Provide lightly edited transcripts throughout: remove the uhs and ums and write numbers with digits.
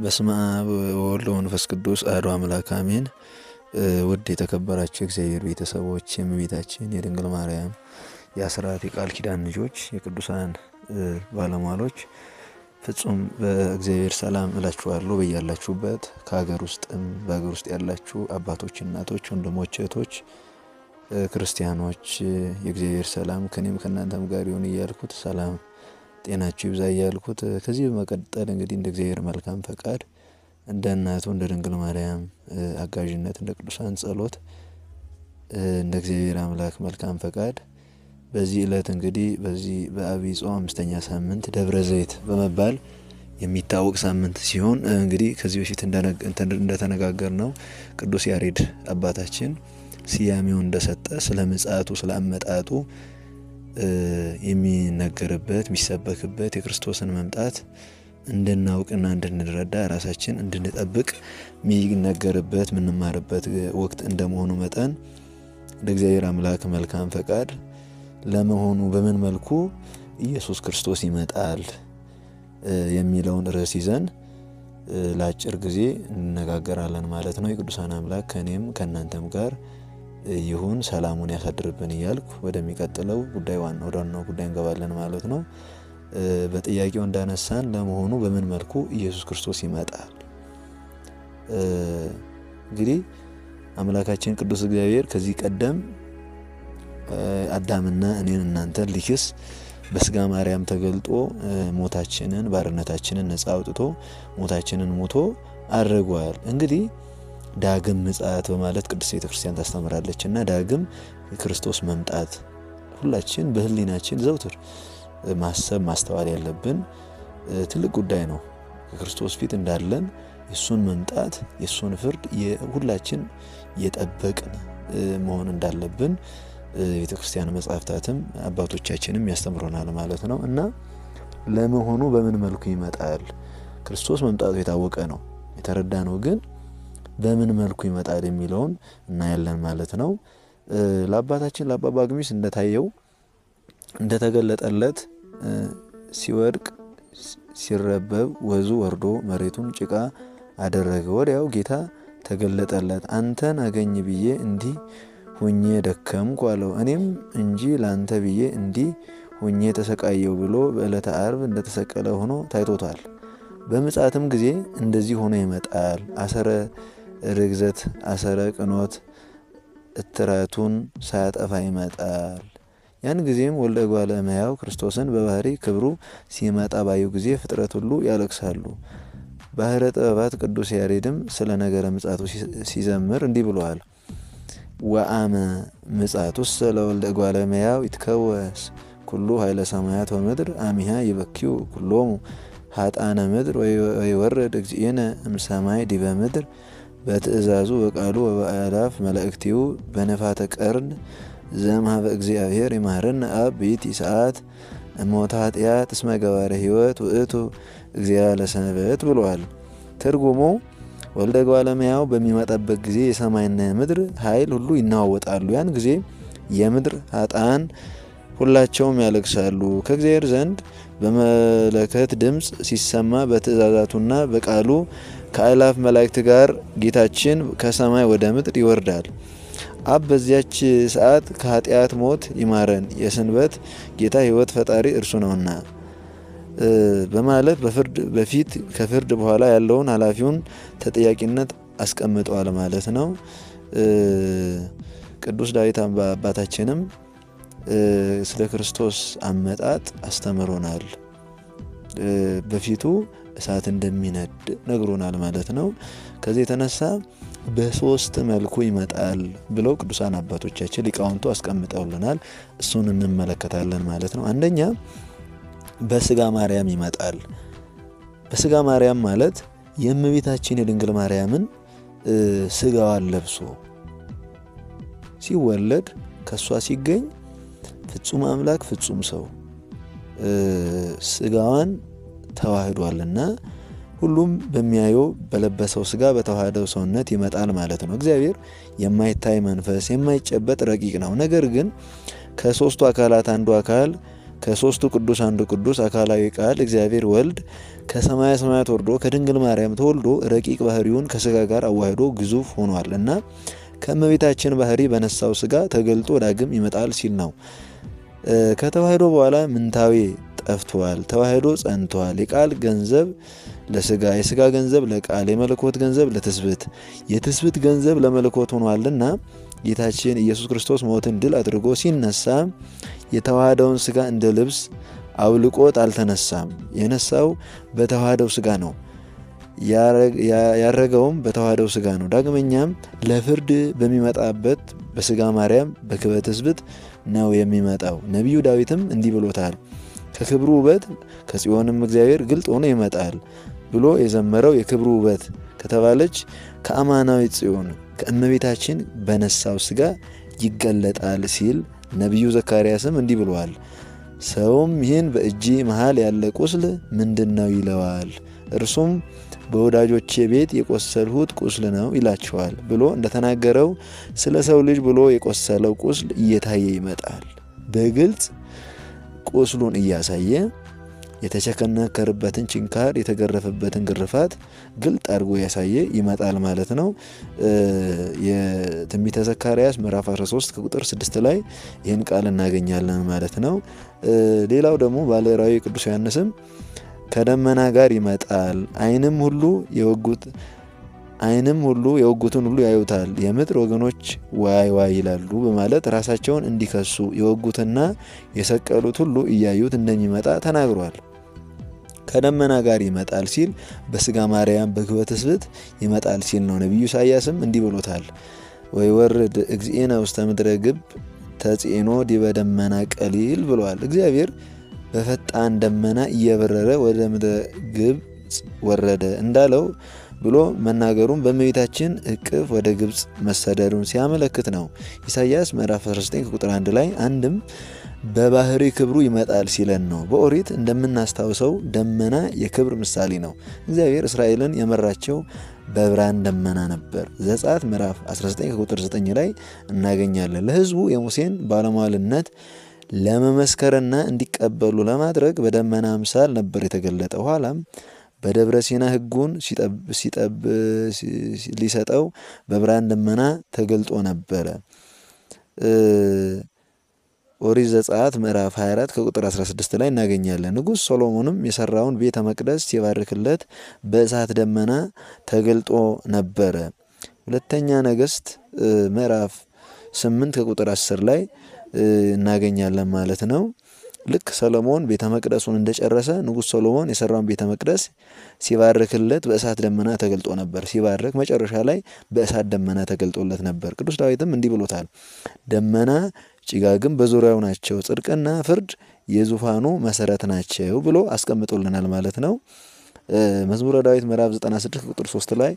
በስመ አብ ወወልድ ወመንፈስ ቅዱስ አሐዱ አምላክ አሜን። ውድ የተከበራችሁ እግዚአብሔር ቤተሰቦች፣ የእመቤታችን የድንግል ማርያም የአስራት የቃል ኪዳን ልጆች፣ የቅዱሳን ባለሟሎች ፍጹም በእግዚአብሔር ሰላም እላችኋለሁ። በያላችሁበት ከሀገር ውስጥም በሀገር ውስጥ ያላችሁ አባቶች፣ እናቶች፣ ወንድሞች፣ እህቶች ክርስቲያኖች የእግዚአብሔር ሰላም ከኔም ከእናንተም ጋር ይሁን እያልኩት ሰላም ጤናችሁ ይብዛ እያልኩት ከዚህ በመቀጠል እንግዲህ እንደ እግዚአብሔር መልካም ፈቃድ እንደ እናቱ እንደ ድንግል ማርያም አጋዥነት እንደ ቅዱሳን ጸሎት እንደ እግዚአብሔር አምላክ መልካም ፈቃድ በዚህ ዕለት እንግዲህ በዚህ በዐቢይ ጾም 5ኛ ሳምንት ደብረ ዘይት በመባል የሚታወቅ ሳምንት ሲሆን እንግዲህ ከዚህ በፊት እንደተነጋገርነው ቅዱስ ያሬድ አባታችን ስያሜውን እንደሰጠ ስለ ምጽአቱ ስለ አመጣጡ የሚነገርበት የሚሰበክበት የክርስቶስን መምጣት እንድናውቅና እንድንረዳ ራሳችን እንድንጠብቅ የሚነገርበት የምንማርበት ወቅት እንደመሆኑ መጠን እንደ እግዚአብሔር አምላክ መልካም ፈቃድ ለመሆኑ በምን መልኩ ኢየሱስ ክርስቶስ ይመጣል የሚለውን ርዕስ ይዘን ለአጭር ጊዜ እንነጋገራለን ማለት ነው። የቅዱሳን አምላክ ከኔም ከእናንተም ጋር ይሁን ሰላሙን ያሳድርብን እያልኩ ወደሚቀጥለው ጉዳይ ዋናው ጉዳይ እንገባለን ማለት ነው። በጥያቄው እንዳነሳን ለመሆኑ በምን መልኩ ኢየሱስ ክርስቶስ ይመጣል? እንግዲህ አምላካችን ቅዱስ እግዚአብሔር ከዚህ ቀደም አዳምና እኔን እናንተን ሊክስ በስጋ ማርያም ተገልጦ ሞታችንን ባርነታችንን ነፃ አውጥቶ ሞታችንን ሞቶ አድርጓል። እንግዲህ ዳግም ምጽአት በማለት ቅድስት ቤተክርስቲያን ታስተምራለችና ዳግም የክርስቶስ መምጣት ሁላችን በህሊናችን ዘውትር ማሰብ ማስተዋል ያለብን ትልቅ ጉዳይ ነው። ከክርስቶስ ፊት እንዳለን የሱን መምጣት የሱን ፍርድ ሁላችን የጠበቅን መሆን እንዳለብን ቤተክርስቲያን መጻሕፍታትም አባቶቻችንም ያስተምሩናል ማለት ነው። እና ለመሆኑ በምን መልኩ ይመጣል? ክርስቶስ መምጣቱ የታወቀ ነው የተረዳ ነው። ግን በምን መልኩ ይመጣል የሚለውን እናያለን ማለት ነው። ለአባታችን ለአባ ጳኩሚስ እንደታየው እንደተገለጠለት ሲወድቅ ሲረበብ ወዙ ወርዶ መሬቱን ጭቃ አደረገ። ወዲያው ጌታ ተገለጠለት። አንተን አገኝ ብዬ እንዲህ ሆኜ ደከምኩ አለው። እኔም እንጂ ላንተ ብዬ እንዲህ ሆኜ ተሰቃየው ብሎ በዕለተ ዓርብ እንደተሰቀለ ሆኖ ታይቶታል። በምጽአትም ጊዜ እንደዚህ ሆኖ ይመጣል። አሰረ ርግዘት አሰረ ቅኖት እትራቱን ሳያጠፋ ይመጣል። ያን ጊዜም ወልደ እጓለ እመሕያው ክርስቶስን በባህሪ ክብሩ ሲመጣ ባዩ ጊዜ ፍጥረት ሁሉ ያለቅሳሉ። ባህረ ጥበባት ቅዱስ ያሬድም ስለ ነገረ ምጽአቱ ሲዘምር እንዲህ ብለዋል። ወአመ ምጽአቱሰ ለወልደ እጓለ እመሕያው ይትከወስ ኩሉ ኃይለ ሰማያት ወምድር አሚሃ ይበኪዩ ኩሎሙ ሀጣነ ምድር ወይወርድ እግዚእነ እምሰማይ ዲበ ምድር በትእዛዙ በቃሉ ወበአላፍ መላእክቲሁ በነፋተ ቀርን ዘእምኀበ እግዚአብሔር ይማረነ አብ በይእቲ ሰዓት እሞተ ኃጢአት እስመ ገባረ ሕይወት ውእቱ እግዚአ ለሰንበት ብሏል። ትርጉሙ ወልደ እጓለ እመሕያው በሚመጣበት ጊዜ የሰማይና የምድር ኃይል ሁሉ ይናወጣሉ። ያን ጊዜ የምድር ኃጥአን ሁላቸውም ያለቅሳሉ። ከእግዚአብሔር ዘንድ በመለከት ድምፅ ሲሰማ በትእዛዛቱና በቃሉ ከአእላፍ መላእክት ጋር ጌታችን ከሰማይ ወደ ምድር ይወርዳል። አብ በዚያች ሰዓት ከኃጢአት ሞት ይማረን የሰንበት ጌታ ሕይወት ፈጣሪ እርሱ ነውና በማለት በፊት ከፍርድ በኋላ ያለውን ኃላፊውን ተጠያቂነት አስቀምጠዋል ማለት ነው። ቅዱስ ዳዊት አባታችንም ስለ ክርስቶስ አመጣጥ አስተምሮናል። በፊቱ እሳት እንደሚነድ ነግሮናል ማለት ነው። ከዚህ የተነሳ በሶስት መልኩ ይመጣል ብለው ቅዱሳን አባቶቻችን ሊቃውንቱ አስቀምጠውልናል። እሱን እንመለከታለን ማለት ነው። አንደኛ በስጋ ማርያም ይመጣል። በስጋ ማርያም ማለት የእመቤታችን የድንግል ማርያምን ስጋዋን ለብሶ ሲወለድ ከሷ ሲገኝ ፍጹም አምላክ ፍጹም ሰው ስጋዋን ተዋህዷልና ሁሉም በሚያየው በለበሰው ስጋ በተዋህደው ሰውነት ይመጣል ማለት ነው። እግዚአብሔር የማይታይ መንፈስ የማይጨበጥ ረቂቅ ነው። ነገር ግን ከሶስቱ አካላት አንዱ አካል ከሶስቱ ቅዱስ አንዱ ቅዱስ አካላዊ ቃል እግዚአብሔር ወልድ ከሰማየ ሰማያት ወርዶ ከድንግል ማርያም ተወልዶ ረቂቅ ባህሪውን ከስጋ ጋር አዋህዶ ግዙፍ ሆኗል እና ከእመቤታችን ባህሪ በነሳው ስጋ ተገልጦ ዳግም ይመጣል ሲል ነው። ከተዋህዶ በኋላ ምንታዌ ጠፍቷል፣ ተዋህዶ ጸንቷል። የቃል ገንዘብ ለስጋ፣ የስጋ ገንዘብ ለቃል፣ የመለኮት ገንዘብ ለትስብእት፣ የትስብእት ገንዘብ ለመለኮት ሆኗልና ጌታችን ኢየሱስ ክርስቶስ ሞትን ድል አድርጎ ሲነሳ የተዋህደውን ስጋ እንደ ልብስ አውልቆት አልተነሳም። የነሳው በተዋህደው ስጋ ነው፣ ያረገውም በተዋህደው ስጋ ነው። ዳግመኛም ለፍርድ በሚመጣበት በስጋ ማርያም በክብረ ትስብእት ነው የሚመጣው። ነቢዩ ዳዊትም እንዲህ ብሎታል፣ ከክብሩ ውበት ከጽዮንም እግዚአብሔር ግልጥ ሆኖ ይመጣል ብሎ የዘመረው የክብሩ ውበት ከተባለች ከአማናዊት ጽዮን ከእመቤታችን በነሳው ስጋ ይገለጣል ሲል ነቢዩ ዘካርያስም እንዲህ ብለዋል፣ ሰውም ይህን በእጄ መሃል ያለ ቁስል ምንድነው ይለዋል፣ እርሱም በወዳጆቼ ቤት የቆሰልሁት ቁስል ነው ይላቸዋል ብሎ እንደተናገረው ስለ ሰው ልጅ ብሎ የቆሰለው ቁስል እየታየ ይመጣል። በግልጽ ቁስሉን እያሳየ የተቸነከረበትን ችንካር፣ የተገረፈበትን ግርፋት ግልጥ አድርጎ ያሳየ ይመጣል ማለት ነው። የትንቢተ ዘካርያስ ምዕራፍ 13 ከቁጥር 6 ላይ ይህን ቃል እናገኛለን ማለት ነው። ሌላው ደግሞ ባለራዕዩ ቅዱስ ዮሐንስም ከደመና ጋር ይመጣል፣ ዓይንም ሁሉ የወጉትን ሁሉ ያዩታል፣ የምድር ወገኖች ዋይ ዋይ ይላሉ በማለት ራሳቸውን እንዲከሱ የወጉትና የሰቀሉት ሁሉ እያዩት እንደሚመጣ ተናግሯል። ከደመና ጋር ይመጣል ሲል በስጋ ማርያም በክብረ ትስብእት ይመጣል ሲል ነው። ነቢዩ ኢሳያስም እንዲህ ብሎታል፣ ወይወርድ እግዚእነ ውስተ ምድረ ግብ ተጽዕኖ ዲበ ደመና ቀሊል ብሏል። እግዚአብሔር በፈጣን ደመና እየበረረ ወደ ምድረ ግብጽ ወረደ እንዳለው ብሎ መናገሩን በእመቤታችን እቅፍ ወደ ግብጽ መሰደዱን ሲያመለክት ነው። ኢሳያስ ምዕራፍ 19 ቁጥር 1 ላይ አንድም በባህሪ ክብሩ ይመጣል ሲለን ነው። በኦሪት እንደምናስታውሰው ደመና የክብር ምሳሌ ነው። እግዚአብሔር እስራኤልን የመራቸው በብርሃን ደመና ነበር። ዘጸአት ምዕራፍ 19 ቁጥር 9 ላይ እናገኛለን። ለሕዝቡ የሙሴን ባለሟልነት ለመመስከርና እንዲቀበሉ ለማድረግ በደመና አምሳል ነበር የተገለጠ። ኋላም በደብረ ሲና ሕጉን ሊሰጠው በብርሃን ደመና ተገልጦ ነበረ። ኦሪት ዘጸአት ምዕራፍ 24 ከቁጥር 16 ላይ እናገኛለን። ንጉሥ ሶሎሞንም የሰራውን ቤተ መቅደስ ሲባርክለት በእሳት ደመና ተገልጦ ነበረ። ሁለተኛ ነገሥት ምዕራፍ 8 ከቁጥር 10 ላይ እናገኛለን ማለት ነው። ልክ ሰሎሞን ቤተ መቅደሱን እንደጨረሰ ንጉሥ ሶሎሞን የሰራውን ቤተ መቅደስ ሲባርክለት በእሳት ደመና ተገልጦ ነበር። ሲባርክ መጨረሻ ላይ በእሳት ደመና ተገልጦለት ነበር። ቅዱስ ዳዊትም እንዲህ ብሎታል፣ ደመና ጭጋግም በዙሪያው ናቸው፣ ጽድቅና ፍርድ የዙፋኑ መሰረት ናቸው ብሎ አስቀምጦልናል ማለት ነው። መዝሙረ ዳዊት ምዕራፍ 96 ቁጥር 3 ላይ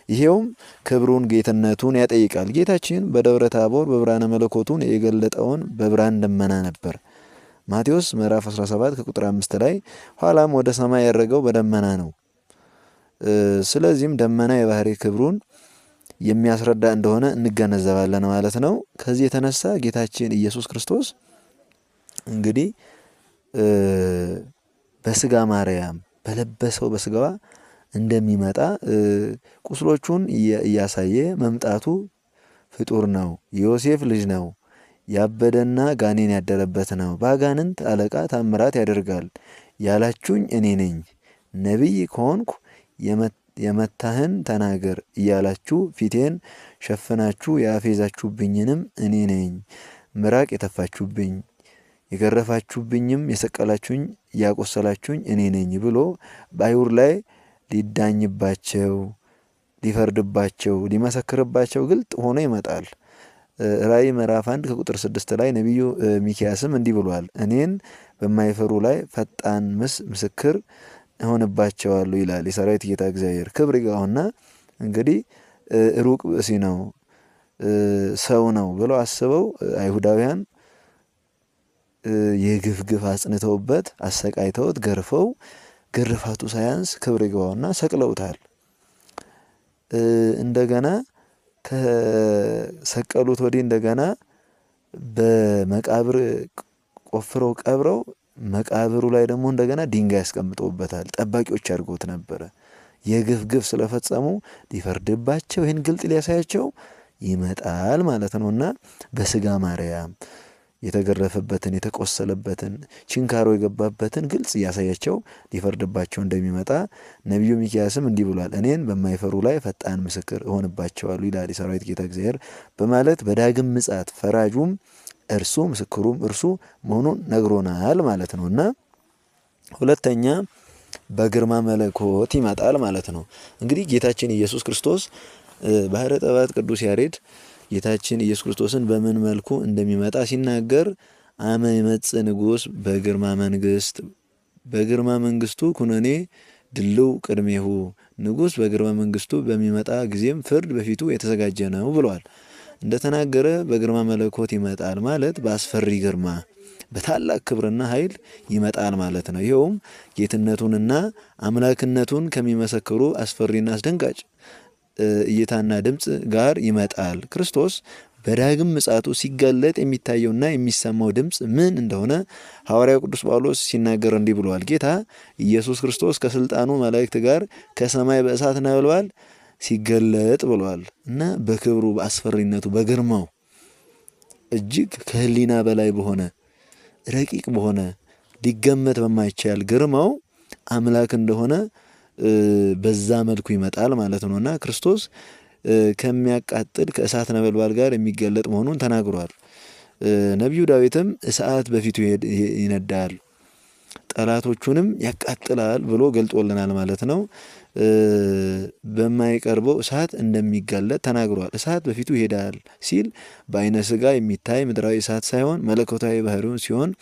ይሄውም ክብሩን ጌትነቱን ያጠይቃል። ጌታችን በደብረ ታቦር በብርሃነ መለኮቱን የገለጠውን በብርሃን ደመና ነበር። ማቴዎስ ምዕራፍ 17 ከቁጥር 5 ላይ ኋላም ወደ ሰማይ ያረገው በደመና ነው። ስለዚህም ደመና የባህሪ ክብሩን የሚያስረዳ እንደሆነ እንገነዘባለን ማለት ነው። ከዚህ የተነሳ ጌታችን ኢየሱስ ክርስቶስ እንግዲህ በስጋ ማርያም በለበሰው በስጋዋ እንደሚመጣ ቁስሎቹን እያሳየ መምጣቱ ፍጡር ነው፣ የዮሴፍ ልጅ ነው፣ ያበደና ጋኔን ያደረበት ነው፣ በአጋንንት አለቃ ታምራት ያደርጋል ያላችሁኝ እኔ ነኝ፣ ነቢይ ከሆንኩ የመታህን ተናገር እያላችሁ ፊቴን ሸፍናችሁ ያፌዛችሁብኝንም እኔ ነኝ፣ ምራቅ የተፋችሁብኝ የገረፋችሁብኝም የሰቀላችሁኝ ያቆሰላችሁኝ እኔ ነኝ ብሎ በአይሁድ ላይ ሊዳኝባቸው ሊፈርድባቸው ሊመሰክርባቸው ግልጥ ሆኖ ይመጣል። ራእይ ምዕራፍ 1 ከቁጥር 6 ላይ ነቢዩ ሚክያስም እንዲህ ብሏል፣ እኔን በማይፈሩ ላይ ፈጣን ምስክር እሆንባቸዋለሁ ይላል የሰራዊት ጌታ እግዚአብሔር። ክብር ይግባውና እንግዲህ ሩቅ ብእሲ ነው ሰው ነው ብለው አስበው አይሁዳውያን የግፍ አጽንተውበት አሰቃይተውት ገርፈው ግርፋቱ ሳያንስ ክብር ይግባውና ሰቅለውታል። እንደገና ከሰቀሉት ወዲህ እንደገና በመቃብር ቆፍረው ቀብረው መቃብሩ ላይ ደግሞ እንደገና ድንጋይ ያስቀምጠውበታል። ጠባቂዎች አድርገውት ነበረ። የግፍ ግፍ ስለፈጸሙ ሊፈርድባቸው ይህን ግልጥ ሊያሳያቸው ይመጣል ማለት ነውና በስጋ ማርያም የተገረፈበትን የተቆሰለበትን ችንካሮ የገባበትን ግልጽ እያሳያቸው ሊፈርድባቸው እንደሚመጣ ነቢዩ ሚክያስም እንዲህ ብሏል። እኔን በማይፈሩ ላይ ፈጣን ምስክር እሆንባቸዋለሁ ይላል የሰራዊት ጌታ እግዚአብሔር በማለት በዳግም ምጽአት ፈራጁም እርሱ ምስክሩም እርሱ መሆኑን ነግሮናል ማለት ነውና ሁለተኛ በግርማ መለኮት ይመጣል ማለት ነው። እንግዲህ ጌታችን ኢየሱስ ክርስቶስ ባህረ ጥበባት ቅዱስ ያሬድ ጌታችን ኢየሱስ ክርስቶስን በምን መልኩ እንደሚመጣ ሲናገር አመ ይመጽእ ንጉሥ በግርማ መንግስት በግርማ መንግስቱ ኩነኔ ድልው ቅድሜሁ ንጉሥ በግርማ መንግስቱ በሚመጣ ጊዜም ፍርድ በፊቱ የተዘጋጀ ነው ብሏል። እንደተናገረ በግርማ መለኮት ይመጣል ማለት በአስፈሪ ግርማ በታላቅ ክብርና ኃይል ይመጣል ማለት ነው። ይኸውም ጌትነቱንና አምላክነቱን ከሚመሰክሩ አስፈሪና አስደንጋጭ እይታና ድምጽ ጋር ይመጣል። ክርስቶስ በዳግም ምጽአቱ ሲገለጥ የሚታየውና የሚሰማው ድምጽ ምን እንደሆነ ሐዋርያው ቅዱስ ጳውሎስ ሲናገር እንዲህ ብሏል። ጌታ ኢየሱስ ክርስቶስ ከስልጣኑ መላእክት ጋር ከሰማይ በእሳት ነበልባል ሲገለጥ ብሏል እና በክብሩ በአስፈሪነቱ በግርማው እጅግ ከህሊና በላይ በሆነ ረቂቅ በሆነ ሊገመት በማይቻል ግርማው አምላክ እንደሆነ በዛ መልኩ ይመጣል ማለት ነውና ክርስቶስ ከሚያቃጥል ከእሳት ነበልባል ጋር የሚገለጥ መሆኑን ተናግሯል። ነቢዩ ዳዊትም እሳት በፊቱ ይነዳል ጠላቶቹንም ያቃጥላል ብሎ ገልጦልናል ማለት ነው። በማይቀርበው እሳት እንደሚጋለጥ ተናግሯል። እሳት በፊቱ ይሄዳል ሲል በአይነ ስጋ የሚታይ ምድራዊ እሳት ሳይሆን መለኮታዊ ባህሪውን ሲሆን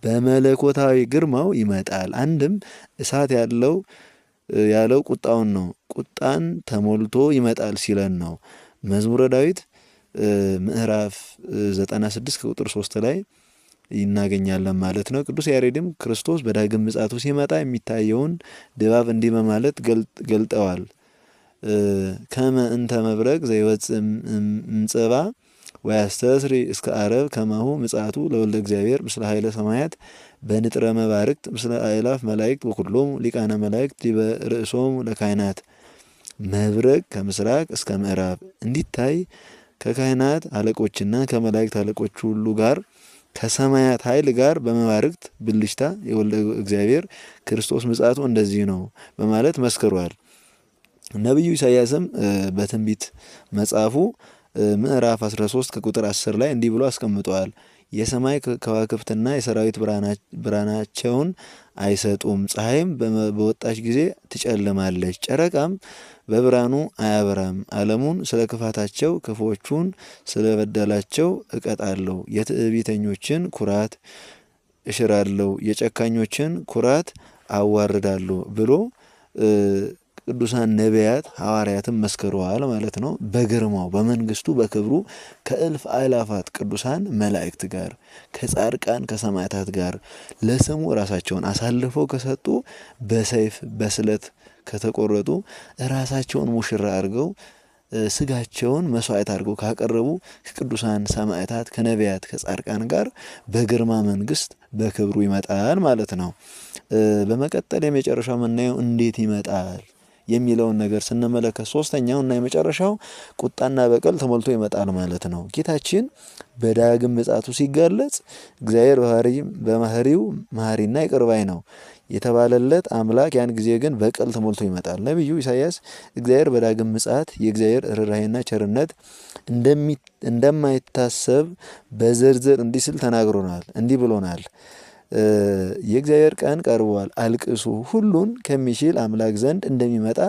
በመለኮታዊ ግርማው ይመጣል። አንድም እሳት ያለው ቁጣውን ነው። ቁጣን ተሞልቶ ይመጣል ሲለን ነው። መዝሙረ ዳዊት ምዕራፍ 96 ቁጥር 3 ላይ ይናገኛለን ማለት ነው። ቅዱስ ያሬድም ክርስቶስ በዳግም ምጽአቱ ሲመጣ የሚታየውን ድባብ እንዲህ በማለት ገልጠዋል። ከመ እንተ መብረቅ ዘይወጽእ እምጽባ ወያስተስሪ እስከ አረብ ከማሁ ምጽአቱ ለወልደ እግዚአብሔር ምስለ ኃይለ ሰማያት በንጥረ መባርቅት ምስለ አእላፍ መላእክት ወኩሎሙ ሊቃነ መላእክት ዲበ ርእሶሙ ለካህናት መብረቅ ከምስራቅ እስከ ምዕራብ እንዲታይ ከካህናት አለቆችና ከመላእክት አለቆች ሁሉ ጋር ከሰማያት ኃይል ጋር በመባርቅት ብልሽታ የወልደ እግዚአብሔር ክርስቶስ ምጽአቱ እንደዚህ ነው በማለት መስክሯል። ነብዩ ኢሳይያስም በትንቢት መጽሐፉ ምዕራፍ 13 ከቁጥር 10 ላይ እንዲህ ብሎ አስቀምጧል። የሰማይ ከዋክብትና የሰራዊት ብርሃናቸውን አይሰጡም፣ ፀሐይም በወጣች ጊዜ ትጨልማለች፣ ጨረቃም በብርሃኑ አያበራም። ዓለሙን ስለ ክፋታቸው ክፉዎቹን ስለ በደላቸው እቀጣለሁ፣ የትዕቢተኞችን ኩራት እሽራለሁ፣ የጨካኞችን ኩራት አዋርዳለሁ ብሎ ቅዱሳን ነቢያት ሐዋርያትም መስክረዋል ማለት ነው። በግርማው በመንግስቱ በክብሩ ከእልፍ አእላፋት ቅዱሳን መላእክት ጋር ከጻድቃን ከሰማዕታት ጋር ለስሙ ራሳቸውን አሳልፈው ከሰጡ በሰይፍ በስለት ከተቆረጡ ራሳቸውን ሙሽራ አድርገው ስጋቸውን መስዋዕት አድርገው ካቀረቡ ከቅዱሳን ሰማዕታት ከነቢያት ከጻድቃን ጋር በግርማ መንግስት በክብሩ ይመጣል ማለት ነው። በመቀጠል የመጨረሻው የምናየው እንዴት ይመጣል የሚለውን ነገር ስንመለከት ሶስተኛውና የመጨረሻው ቁጣና በቀል ተሞልቶ ይመጣል ማለት ነው። ጌታችን በዳግም ምጽአቱ ሲገለጽ እግዚአብሔር በባህሪው መሐሪና ይቅር ባይ ነው የተባለለት አምላክ ያን ጊዜ ግን በቀል ተሞልቶ ይመጣል። ነብዩ ኢሳይያስ እግዚአብሔር በዳግም ምጽአት የእግዚአብሔር ርኅራኄና ቸርነት እንደማይታሰብ በዝርዝር እንዲህ ሲል ተናግሮናል። እንዲህ ብሎናል። የእግዚአብሔር ቀን ቀርቧል፣ አልቅሱ፣ ሁሉን ከሚችል አምላክ ዘንድ እንደሚመጣ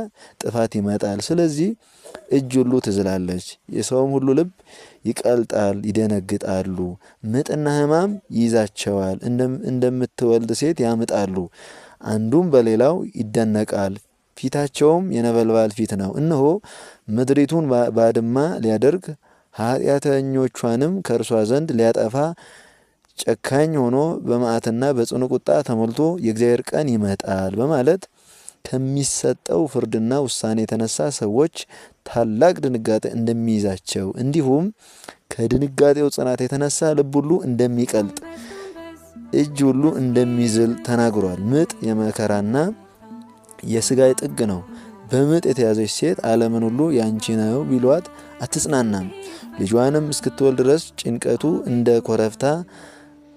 ጥፋት ይመጣል። ስለዚህ እጅ ሁሉ ትዝላለች፣ የሰውም ሁሉ ልብ ይቀልጣል፣ ይደነግጣሉ። ምጥና ሕማም ይይዛቸዋል፣ እንደምትወልድ ሴት ያምጣሉ። አንዱም በሌላው ይደነቃል፣ ፊታቸውም የነበልባል ፊት ነው። እነሆ ምድሪቱን ባድማ ሊያደርግ ኃጢአተኞቿንም ከእርሷ ዘንድ ሊያጠፋ ጨካኝ ሆኖ በመዓትና በጽኑ ቁጣ ተሞልቶ የእግዚአብሔር ቀን ይመጣል በማለት ከሚሰጠው ፍርድና ውሳኔ የተነሳ ሰዎች ታላቅ ድንጋጤ እንደሚይዛቸው እንዲሁም ከድንጋጤው ጽናት የተነሳ ልብ ሁሉ እንደሚቀልጥ እጅ ሁሉ እንደሚዝል ተናግሯል። ምጥ የመከራና የስጋይ ጥግ ነው። በምጥ የተያዘች ሴት ዓለምን ሁሉ ያንቺ ነው ቢሏት አትጽናናም። ልጇንም እስክትወልድ ድረስ ጭንቀቱ እንደ ኮረብታ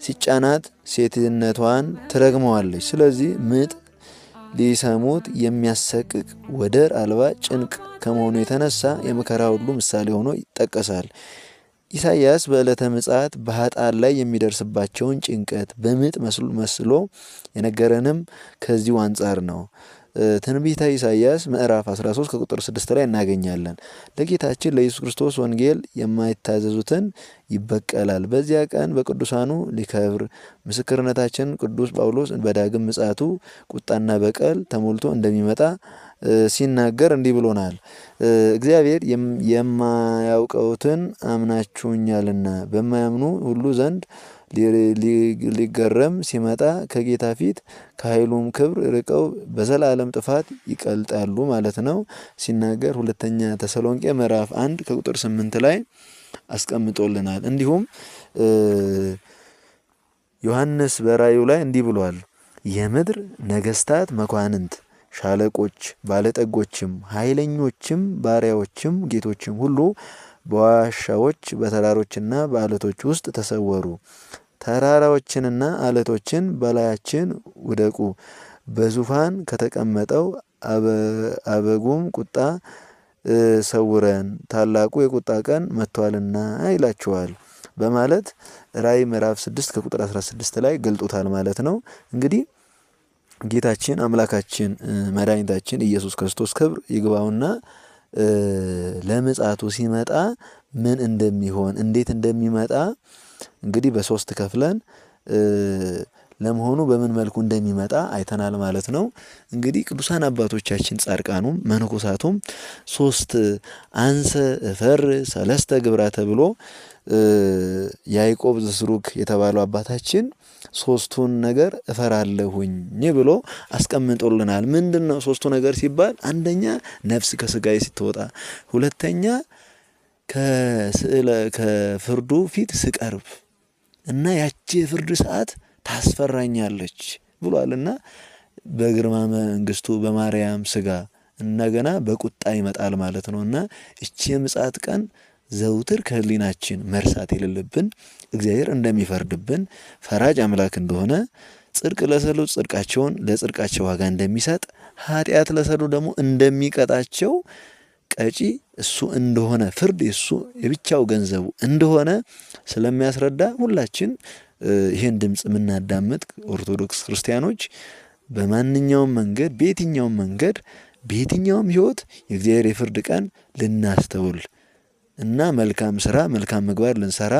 ሲጫናት ሴትነቷን ትረግመዋለች። ስለዚህ ምጥ ሊሰሙት የሚያሰቅቅ ወደር አልባ ጭንቅ ከመሆኑ የተነሳ የመከራ ሁሉ ምሳሌ ሆኖ ይጠቀሳል። ኢሳይያስ በዕለተ ምጽአት በኃጥአን ላይ የሚደርስባቸውን ጭንቀት በምጥ መስሎ የነገረንም ከዚሁ አንጻር ነው። ትንቢተ ኢሳይያስ ምዕራፍ 13 ከቁጥር 6 ላይ እናገኛለን። ለጌታችን ለኢየሱስ ክርስቶስ ወንጌል የማይታዘዙትን ይበቀላል። በዚያ ቀን በቅዱሳኑ ሊከብር ምስክርነታችን ቅዱስ ጳውሎስ በዳግም ምጽአቱ ቁጣና በቀል ተሞልቶ እንደሚመጣ ሲናገር እንዲህ ብሎናል። እግዚአብሔር የማያውቀውትን አምናችሁኛልና በማያምኑ ሁሉ ዘንድ ሊገረም ሲመጣ ከጌታ ፊት ከኃይሉም ክብር ርቀው በዘላለም ጥፋት ይቀልጣሉ ማለት ነው ሲናገር ሁለተኛ ተሰሎንቄ ምዕራፍ 1 ከቁጥር 8 ላይ አስቀምጦልናል። እንዲሁም ዮሐንስ በራእዩ ላይ እንዲህ ብሏል። የምድር ነገስታት መኳንንት፣ ሻለቆች፣ ባለጠጎችም፣ ኃይለኞችም፣ ባሪያዎችም፣ ጌቶችም ሁሉ በዋሻዎች በተራሮችና በአለቶች ውስጥ ተሰወሩ። ተራራዎችንና አለቶችን በላያችን ውደቁ፣ በዙፋን ከተቀመጠው አበጉም ቁጣ ሰውረን፣ ታላቁ የቁጣ ቀን መጥቷልና ይላቸዋል በማለት ራእይ ምዕራፍ 6 ከቁጥር 16 ላይ ገልጦታል ማለት ነው። እንግዲህ ጌታችን አምላካችን መድኃኒታችን ኢየሱስ ክርስቶስ ክብር ይግባውና ለምጽአቱ ሲመጣ ምን እንደሚሆን እንዴት እንደሚመጣ እንግዲህ በሶስት ከፍለን ለመሆኑ በምን መልኩ እንደሚመጣ አይተናል ማለት ነው። እንግዲህ ቅዱሳን አባቶቻችን ጻድቃኑም መነኮሳቱም ሶስት አንሰ እፈር ሰለስተ ግብራ ተብሎ ያዕቆብ ዘስሩግ የተባለው አባታችን ሶስቱን ነገር እፈራለሁኝ ብሎ አስቀምጦልናል። ምንድነው ሶስቱ ነገር ሲባል? አንደኛ ነፍስ ከስጋዬ ስትወጣ፣ ሁለተኛ ከፍርዱ ፊት ስቀርብ እና ያቺ የፍርድ ሰዓት ታስፈራኛለች ብሏልና በግርማ መንግስቱ በማርያም ስጋ እንደገና በቁጣ ይመጣል ማለት ነውና እቺ የምጽአት ቀን ዘውትር ከህሊናችን መርሳት የሌለብን እግዚአብሔር እንደሚፈርድብን ፈራጅ አምላክ እንደሆነ ጽድቅ ለሰሩ ጽድቃቸውን ለጽድቃቸው ዋጋ እንደሚሰጥ ኃጢአት ለሰሩ ደግሞ እንደሚቀጣቸው ቀጪ እሱ እንደሆነ ፍርድ እሱ የብቻው ገንዘቡ እንደሆነ ስለሚያስረዳ ሁላችን ይሄን ድምጽ የምናዳምጥ ኦርቶዶክስ ክርስቲያኖች በማንኛውም መንገድ በየትኛውም ህይወት የእግዚአብሔር የፍርድ ቀን ልናስተውል እና መልካም ስራ መልካም ምግባር ልንሰራ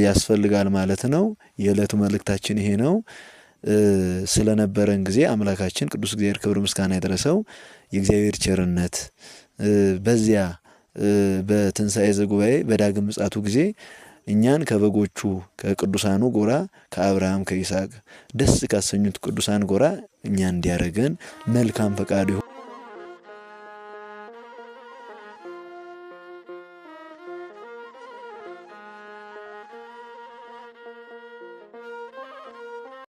ያስፈልጋል ማለት ነው። የዕለቱ መልእክታችን ይሄ ነው። ስለነበረን ጊዜ አምላካችን ቅዱስ እግዚአብሔር ክብር ምስጋና ይድረሰው። የእግዚአብሔር ቸርነት በዚያ በትንሣኤ ዘጉባኤ በዳግም ምጽአቱ ጊዜ እኛን ከበጎቹ ከቅዱሳኑ ጎራ ከአብርሃም ከይስሐቅ ደስ ካሰኙት ቅዱሳን ጎራ እኛን እንዲያደርገን መልካም ፈቃዱ